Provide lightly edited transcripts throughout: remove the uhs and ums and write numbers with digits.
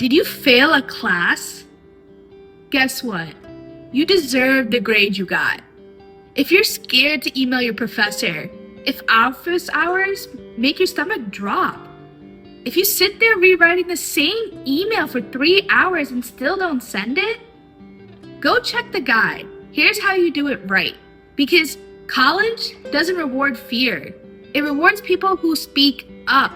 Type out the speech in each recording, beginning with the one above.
Did you fail a class? Guess what? You deserve the grade you got. If you're scared to email your professor, if office hours make your stomach drop, if you sit there rewriting the same email for 3 hours and still don't send it, go check the guide. Here's how you do it right. Because college doesn't reward fear. It rewards people who speak up.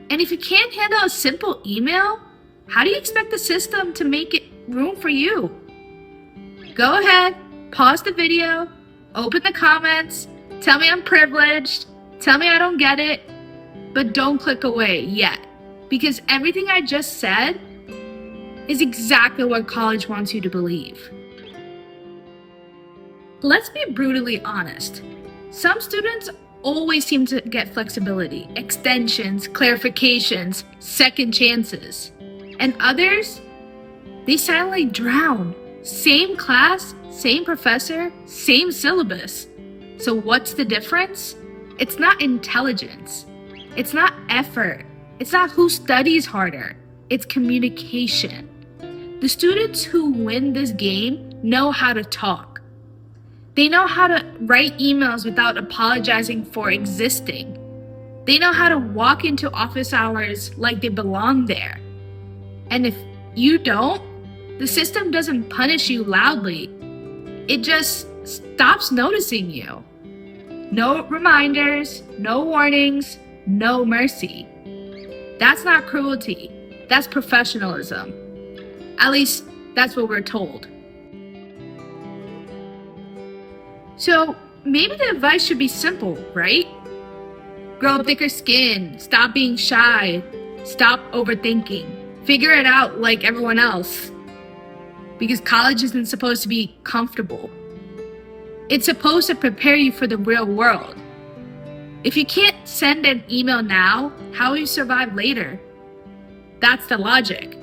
And if you can't handle a simple email, how do you expect the system to make it room for you? Go ahead, pause the video, open the comments, tell me I'm privileged, tell me I don't get it, but don't click away yet, because everything I just said is exactly what college wants you to believe. Let's be brutally honest. Some students always seem to get flexibility, extensions, clarifications, second chances. And others, they silently drown. Same class, same professor, same syllabus. So what's the difference? It's not intelligence. It's not effort. It's not who studies harder. It's communication. The students who win this game know how to talk. They know how to write emails without apologizing for existing. They know how to walk into office hours like they belong there. And if you don't, the system doesn't punish you loudly. It just stops noticing you. No reminders, no warnings, no mercy. That's not cruelty. That's professionalism. At least that's what we're told. So maybe the advice should be simple, right? Grow thicker skin, stop being shy, stop overthinking, figure it out like everyone else. Because college isn't supposed to be comfortable. It's supposed to prepare you for the real world. If you can't send an email now, how will you survive later? That's the logic.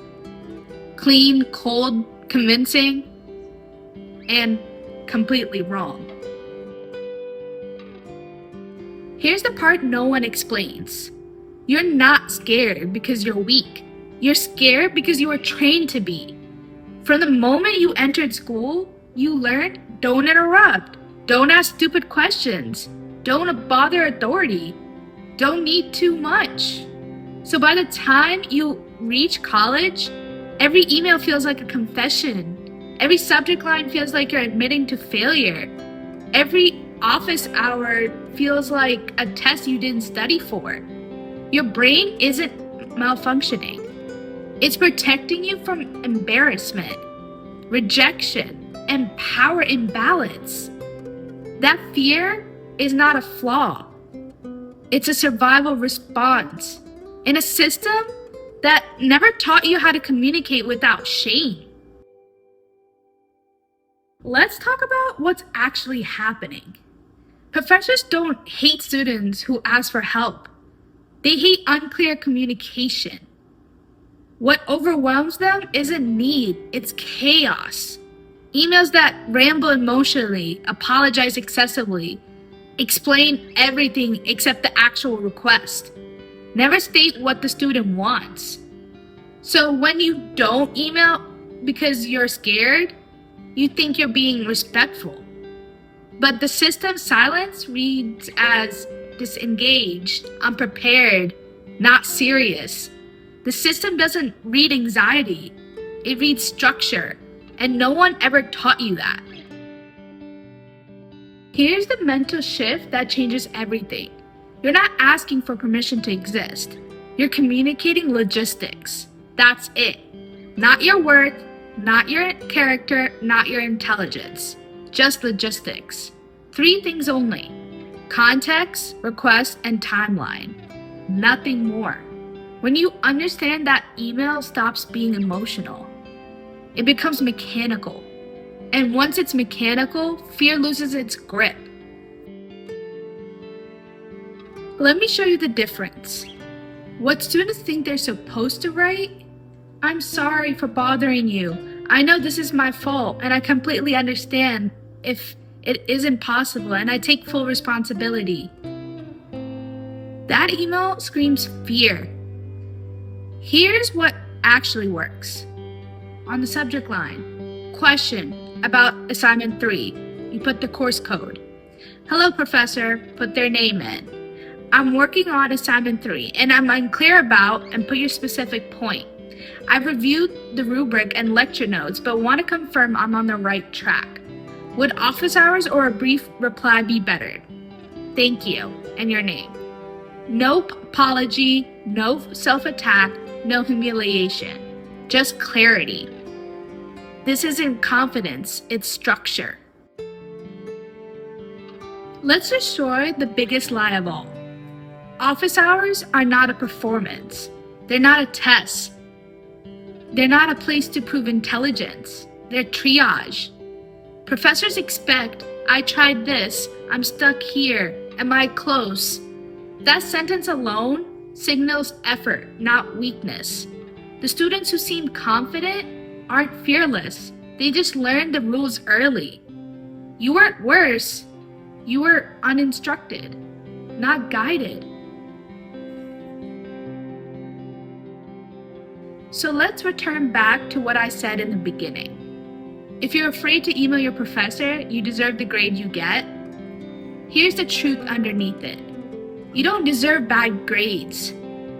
Clean, cold, convincing, and completely wrong. Here's the part no one explains. You're not scared because you're weak. You're scared because you were trained to be. From the moment you entered school, you learned don't interrupt, don't ask stupid questions, don't bother authority, don't need too much. So by the time you reach college, every email feels like a confession. Every subject line feels like you're admitting to failure. Every office hour feels like a test you didn't study for. Your brain isn't malfunctioning. It's protecting you from embarrassment, rejection, and power imbalance. That fear is not a flaw. It's a survival response in a system that never taught you how to communicate without shame. Let's talk about what's actually happening. Professors don't hate students who ask for help. They hate unclear communication. What overwhelms them isn't need, it's chaos. Emails that ramble emotionally, apologize excessively, explain everything except the actual request, never state what the student wants. So when you don't email because you're scared, you think you're being respectful. But the system's silence reads as disengaged, unprepared, not serious. The system doesn't read anxiety, it reads structure, and no one ever taught you that. Here's the mental shift that changes everything. You're not asking for permission to exist. You're communicating logistics. That's it. Not your work, not your character, not your intelligence. Just logistics. 3 things only: context, request, and timeline. Nothing more. When you understand that, email stops being emotional. It becomes mechanical. And once it's mechanical, fear loses its grip. Let me show you the difference. What students think they're supposed to write? I'm sorry for bothering you. I know this is my fault, and I completely understand if it isn't possible, and I take full responsibility. That email screams fear. Here's what actually works. On the subject line, question about assignment 3. You put the course code. Hello, professor, put their name in. I'm working on assignment 3 and I'm unclear about and put your specific point. I've reviewed the rubric and lecture notes, but want to confirm I'm on the right track. Would office hours or a brief reply be better? Thank you, and your name. No apology, no self-attack, no humiliation. Just clarity. This isn't confidence, it's structure. Let's destroy the biggest lie of all. Office hours are not a performance. They're not a test. They're not a place to prove intelligence. They're triage. Professors expect, I tried this, I'm stuck here, am I close? That sentence alone signals effort, not weakness. The students who seem confident aren't fearless. They just learned the rules early. You weren't worse. You were uninstructed, not guided. So let's return back to what I said in the beginning. If you're afraid to email your professor, you deserve the grade you get. Here's the truth underneath it. You don't deserve bad grades.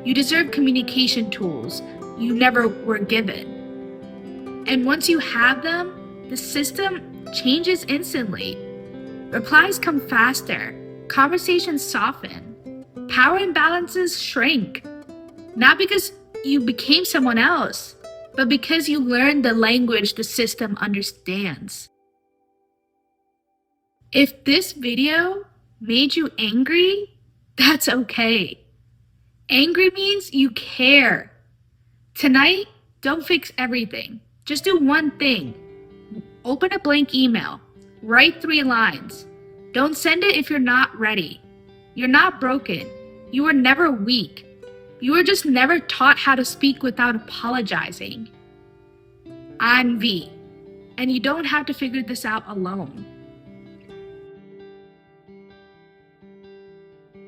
You deserve communication tools you never were given. And once you have them, the system changes instantly. Replies come faster. Conversations soften. Power imbalances shrink. Not because you became someone else, but because you learned the language the system understands. If this video made you angry, that's okay. Angry means you care. Tonight, don't fix everything. Just do one thing. Open a blank email. Write 3 lines. Don't send it if you're not ready. You're not broken. You were never weak. You were just never taught how to speak without apologizing. I'm V, and you don't have to figure this out alone.